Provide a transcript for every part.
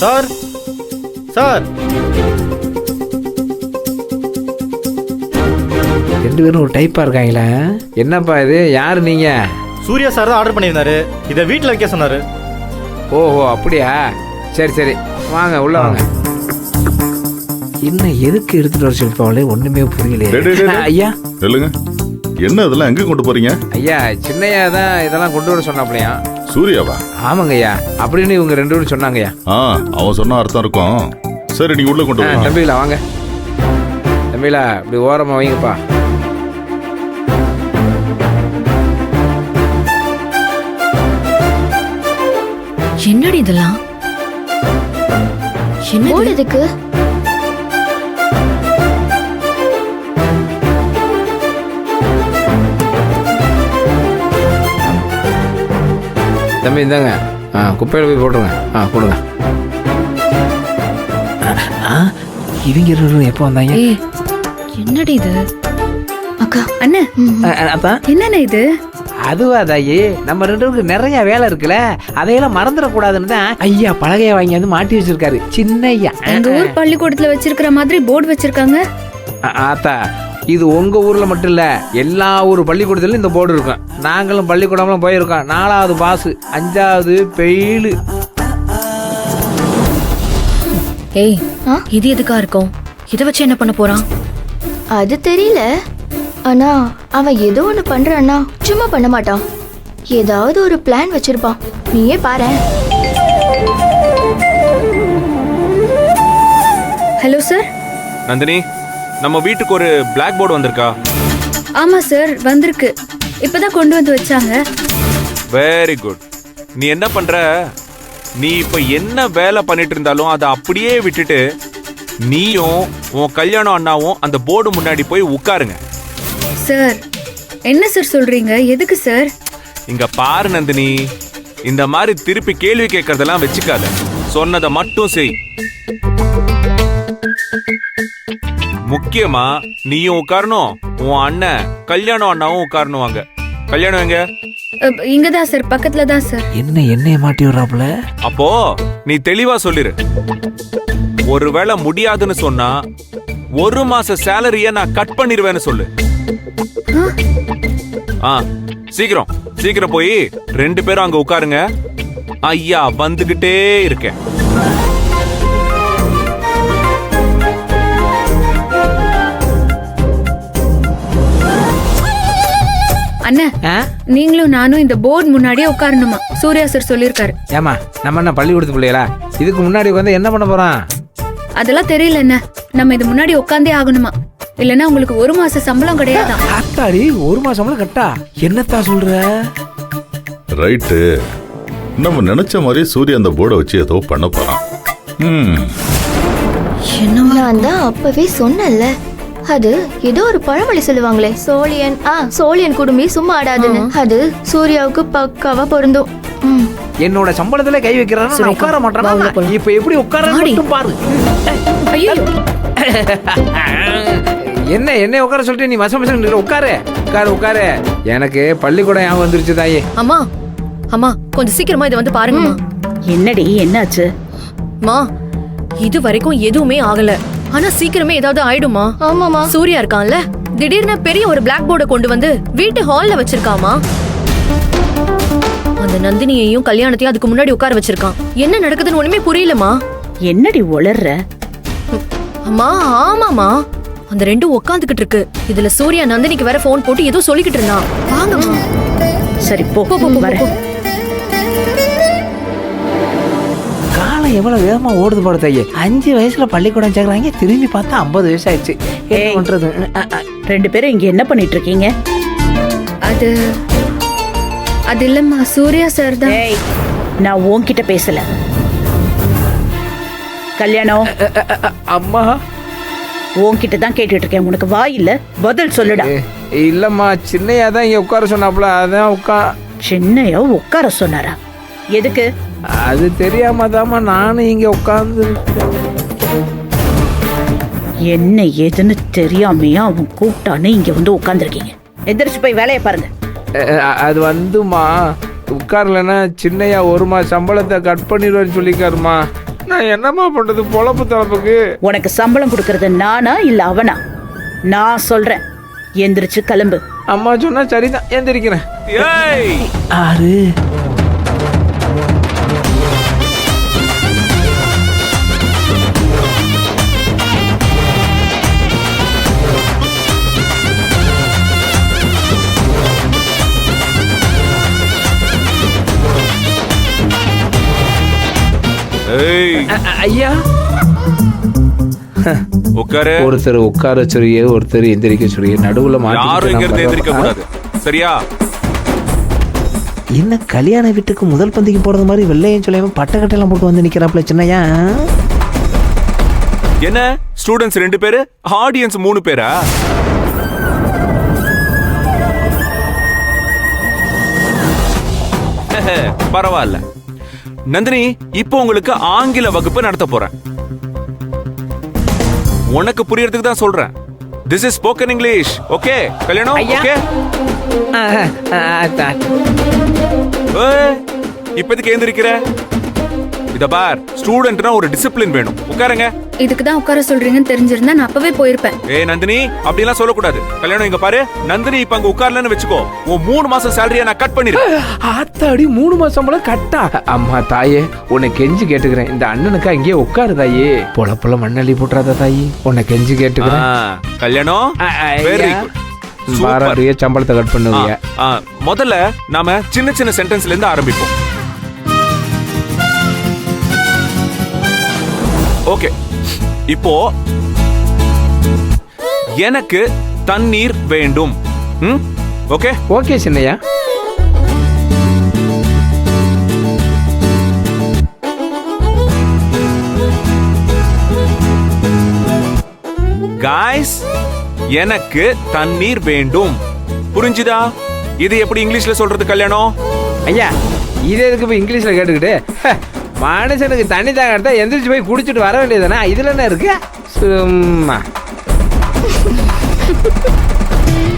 Sir sir, ரெண்டு பேரும் ஒரு டைப்பா இருக்காங்களா? என்னப்பா இது? யாரு நீங்க? சூர்யா சார் தான் ஆர்டர் பண்ணியிருந்தாரு. இதை வீட்டில் வைக்க சொன்னாரு. ஓஹோ அப்படியா? சரி சரி வாங்க உள்ள வாங்க. இன்னும் எதுக்கு எடுத்துட்டு வர சொல்லிப்பாங்களே ஒண்ணுமே புரியலையே. ஐயா சொல்லுங்க, என்ன இதெல்லாம் எங்க கொண்டு போறீங்க? ஐயா சின்னையா தான் இதெல்லாம் கொண்டு வர சொன்னாப்லையா? சூர்யாவா? ஆமாங்க ஐயா, அப்படின்னு இவங்க ரெண்டு பேரும் சொன்னாங்கய்யா. அவன் சொன்ன அர்த்தம் இருக்கும். சரி நீங்க உள்ள கொண்டு போங்க. தம்பிகளா வாங்க. தம்பிகளா இப்படி ஓரமா வைங்கப்பா. என்னடி இதெல்லாம்? என்ன இதுக்கு? தம்பி இந்தாங்க, குப்பையில் போய் போட்டுருங்க. கொடுங்க. இவங்க எப்போ வந்தாங்க? என்னடி இது? அக்கா அண்ணே என்னண்ணே இது? அதுவா தாயி, நம்ம ரெண்டு பேருக்கு நிறைய வேலை இருக்குல்ல, அதையெல்லாம் மறந்துடக்கூடாதுன்னு தான் ஐயா பலகைய வாங்கி வந்து மாட்டி வச்சிருக்காரு. சின்னையா எங்க ஊர் பள்ளிக்கூடத்துல வச்சிருக்கிற மாதிரி போர்டு வச்சிருக்காங்க. ஆத்தா, இது உங்க ஊர்ல மட்டும் இல்ல, எல்லா ஊர் பள்ளிக்கூடத்துலயும் இந்த போர்டு இருக்கும். நாங்களும் பள்ளிக்கூடம்லாம் போயிருக்கோம். 4வது பாஸ், 5வது பெயிலு. ஏய், இது எதுக்கா இருக்கும்? இதை வச்சு என்ன பண்ண போறான்? அது தெரியல. ஆனா அவன் ஏதோ ஒண்ணு பண்றான்னா சும்மா பண்ண மாட்டான். ஏதாவது ஒரு பிளான் வச்சிருப்பான். நீயே பாரு. Hello sir. நந்தினி, நம்ம வீட்டுக்கு ஒரு பிளாக் போர்டு வந்திருக்கா? ஆமா சார், வந்திருக்கு. இப்பதான் கொண்டு வந்து வச்சாங்க. Very good. நீ என்ன பண்ற? நீ இப்ப என்ன வேலை பண்ணிட்டு இருந்தாலும் அதை அப்படியே விட்டுட்டு நீயும் உன் கல்யாணம் அண்ணாவும் அந்த போர்டு முன்னாடி போய் உட்காருங்க. சார் என்ன சார் சொல்றீங்க? எதுக்கு சார்? இங்க பாரு நந்தினி, இந்த மாதிரி திருப்பி கேள்வி கேட்கறதெல்லாம் வச்சுக்காத. சொன்னதை மட்டும் செய். முக்கியமா நீயும் உட்காரணும், உன் அண்ணன் கல்யாணம் அண்ணாவும் உட்காரணும். வாங்க. கல்யாணம் எங்க? இங்கதான் சார், பக்கத்துல தான் சார். என்னைய மாட்டி வர்றாப்புல. அப்போ நீ தெளிவா சொல்லிரு. ஒருவேளை முடியாதுன்னு சொன்னா 1 மாச சேலரிய நான் கட் பண்ணிடுவேன்னு சொல்லு. சீக்கிரம் சீக்கிரம் போய் 2 பேரும் அங்க உட்காருங்க. ஐயா வந்துகிட்டே இருக்கேன். அண்ணா, நீங்களும் நானும் இந்த போர்டு முன்னாடியே உட்காரணுமா? சூர்யா சார் சொல்லிருக்காரு. ஏமா நம்ம என்ன பள்ளிக்கூடத்து பிள்ளைகளா? இதுக்கு முன்னாடி வந்து என்ன பண்ண போறான்? அதெல்லாம் தெரியல என்ன. நம்ம இது முன்னாடி உட்காந்தே ஆகணுமா, இல்லன்னா உங்களுக்கு 1 மாச சம்பளம் கிடையாதா? அக்காடி 1 மாசம் சம்பளம் கட்டா? என்னத்தா சொல்ற? ரைட்டு. நம்ம நினைச்ச மாதிரி சூர்யா அந்த போர்டை வச்சு ஏதோ பண்ண போறான். நான் தான் அப்பவே சொன்னேன்ல, அது ஏதோ ஒரு பழமொழி சொல்லுவாங்களே, சோழியன் குடுமி சும்மா ஆடாதுன்னு. அது சூர்யாவுக்கு பக்காவா பொருந்தும். என்னோட சம்பளத்துல கை வைக்கிறான், நான் உட்கார மாட்டேன். இப்ப எப்படி உட்கார பாரு. என்ன உட்கார சொல்லிட்டு நீ மசம் உட்காரு உட்காரு உட்காரு. எனக்கு பள்ளிக்கூடம் ஞாபகம் வந்துருச்சு தாயே. அம்மா அம்மா, கொஞ்சம் சீக்கிரமா இதை வந்து பாருங்கம்மா. என்னடி என்னாச்சு? மா, இது வரைக்கும் எதுவுமே ஆகல. ஆனா சீக்கிரமே ஏதாவது ஆயிடுமா? ஆமாமா, சூர்யா இருக்கான்ல, திடீர்னு பெரிய ஒரு பிளாக் போர்டை கொண்டு வந்து வீட்டு ஹால்ல வச்சிருக்காமா. அந்த நந்தினியையும் கல்யாணத்தையும் அதுக்கு முன்னாடி உட்கார வச்சிருக்கான். என்ன நடக்குதுன்னு ஒண்ணுமே புரியலமா. என்னடி உளர்ற? அம்மா ஆமாமா, அந்த 2 உட்காந்துக்கிட்டு இருக்கு. இதுல சூர்யா நந்தினிக்கு வேற போன் போட்டு ஏதோ சொல்லிக்கிட்டு இருந்தான். வாங்கம்மா. சரி போ. காலம் எவ்வளவு வேகமா ஓடுது பாரு தாயே. 5 வயசுல பள்ளிக்கூடம் சேர்க்கறாங்க, திரும்பி பார்த்தா 50 வயசு ஆயிடுச்சு. என்ன பண்றது? 2 பேரும் இங்க என்ன பண்ணிட்டு இருக்கீங்க? அது இல்லம்மா, சூர்யா சார் தான். நான் உன்கிட்ட பேசல. கல்யாணம் அம்மா உன்கிட்ட தான் கேட்டுட்டு இருக்கேன். உனக்கு வாய் இல்ல? பதில் சொல்லுடா. இல்லம்மா, சின்னையா தான் இங்க உட்கார சொன்னாப்ல, அதான் சின்னையா உட்கார சொன்னாரா? எதுக்கு? அது தெரியாம தாமா நானும் இங்க உட்கார்ந்து. என்ன ஏதுன்னு தெரியாமையா அவன் கூப்பிட்டானே இங்க வந்து உட்கார்ந்துருக்கீங்க. எந்திரிச்சு போய் வேலையை பாருங்க. அது வந்துமா, உட்காரலன்னா சின்னையா 1 மாச சம்பளத்தை கட் பண்ணிடுவேன்னு சொல்லிக்காருமா. நான் என்னம்மா பண்றது பொழப்பு தளப்புக்கு? உனக்கு சம்பளம் கொடுக்கறது நானா இல்ல அவனா? நான் சொல்றேன், எந்திரிச்சு கிளம்பு. அம்மா சொன்னா சரிதான், எந்திரிக்கிறேன். ஏய் ஆறு ஏய் ஐயா, உட்காரு. ஒருத்தர் உட்கார சொல்லியே ஒருத்தர் எந்திரிக்க சொல்லியே நடுவுல யாரும் இங்க இருந்து எந்திரிக்க கூடாது, சரியா? என்ன கல்யாண வீட்டுக்கு முதல் பந்திக்கு போறது மாதிரி வெள்ளையும் சொல்லாம பட்டக்கட்டையெல்லாம் போட்டு வந்து நிக்கிறாப்ல சின்னையா. என்ன ஸ்டூடெண்ட்ஸ் 2 பேரு, ஆடியன்ஸ் 3 பேரா? பரவாயில்ல நந்தினி, இப்போ உங்களுக்கு ஆங்கில வகுப்பு நடத்த போறேன். உனக்கு புரியறதுக்கு தான் சொல்றேன். This is spoken English. Okay கல்யாணம்? ஓகே. இப்போதைக்கு எழுந்திருக்கிற. இத பார், ஸ்டூடெண்ட்னா ஒரு டிசிப்ளின் வேணும். உட்காருங்க. இதுக்கு தான் உட்கார சொல்றீங்கன்னு தெரிஞ்சிருந்தா நான் அப்பவே போயிருப்பேன். ஏய் நந்தினி, அப்படிலாம் சொல்லக்கூடாது. கல்யாணம் இங்க பாரு. நந்தினி இப்ப அங்க உட்கார்லன்னு வெச்சுக்கோ, உன் 3 மாசம் சேலரியை நான் கட் பண்ணிருக்கேன். ஆத்தாடி 3 மாசம் போல கட்டா? அம்மா தாயே, உன்னை கெஞ்சி கேட்டுக்கிறேன், இந்த அண்ணனுக்கு அங்கேயே உட்காரு தாயே. பொழப்புல மண்ணள்ளி போட்டுறாத தாயே, உன்னை கெஞ்சி கேட்டுக்கிறேன். கல்யாணம் வெரி குட். பாராட்டிய சம்பளத்தை கட் பண்ணுவீங்க. முதல்ல நாம சின்ன சின்ன சென்டென்ஸ்ல இருந்து ஆரம்பிப்போம். ஓகே, இப்போ எனக்கு தண்ணீர் வேண்டும். Okay okay Chinnaiya. காய்ஸ், எனக்கு தண்ணீர் வேண்டும். புரிஞ்சுதா? இது எப்படி இங்கிலீஷ்ல சொல்றது கல்யாணம்? ஐயா, இது எதுக்கு இப்ப இங்கிலீஷ்ல கேட்டுக்கிட்டு? மனுஷனுக்கு தண்ணி தாங்க எடுத்தா எந்திரிச்சு போய் குடிச்சிட்டு வர வேண்டியதுதானே, இதுல என்ன இருக்கு? சும்மா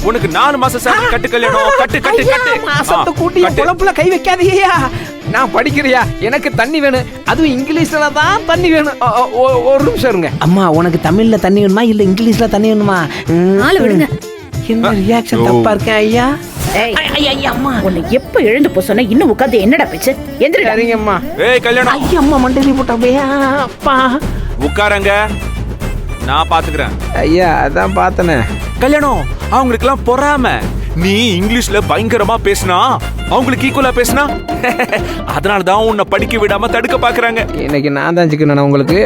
உனக்கு 4 மாசம் சேலரி கட்டு கல்யாணம். கட்டு கட்டு கட்டு. மாசத்தை கூட்டி பொழப்புல கை வைக்காதீயா. நான் படிக்கிறியா, எனக்கு தண்ணி வேணும், அதுவும் இங்கிலீஷ்ல தான் தண்ணி வேணும். ஒரு நிமிஷம் இருங்க. அம்மா, உனக்கு தமிழ்ல தண்ணி வேணுமா இல்ல இங்கிலீஷ்ல தண்ணி வேணுமா? ஆளு விடுங்க. என்ன ரியாக்ஷன் தப்பா இருக்கேன் ஐயா? அம்மா, உன்னை எப்ப எழுந்து போ சொன்ன, இன்னும் உட்காந்து என்னடா பேச்சு? எந்திரிடா. சரிங்கம்மா. ஏய் கல்யாணம், ஐயா அம்மா மண்டலி போட்டா அப்பா. உட்காரங்க, நான் பாத்துக்கிறேன். ஐயா அதான் பார்த்தனே. கல்யாணம், அவங்களுக்கு எல்லாம் பொறாம. நீ இங்கிலீஷ்ல பயங்கரமா பேசினா அவங்களுக்கு ஈக்குவலா பேசினா அதனாலதான் உன்னை படிக்க விடாம தடுக்க பாக்குறாங்க. இன்னைக்கு நான் தான் சிக்கணும் உங்களுக்கு.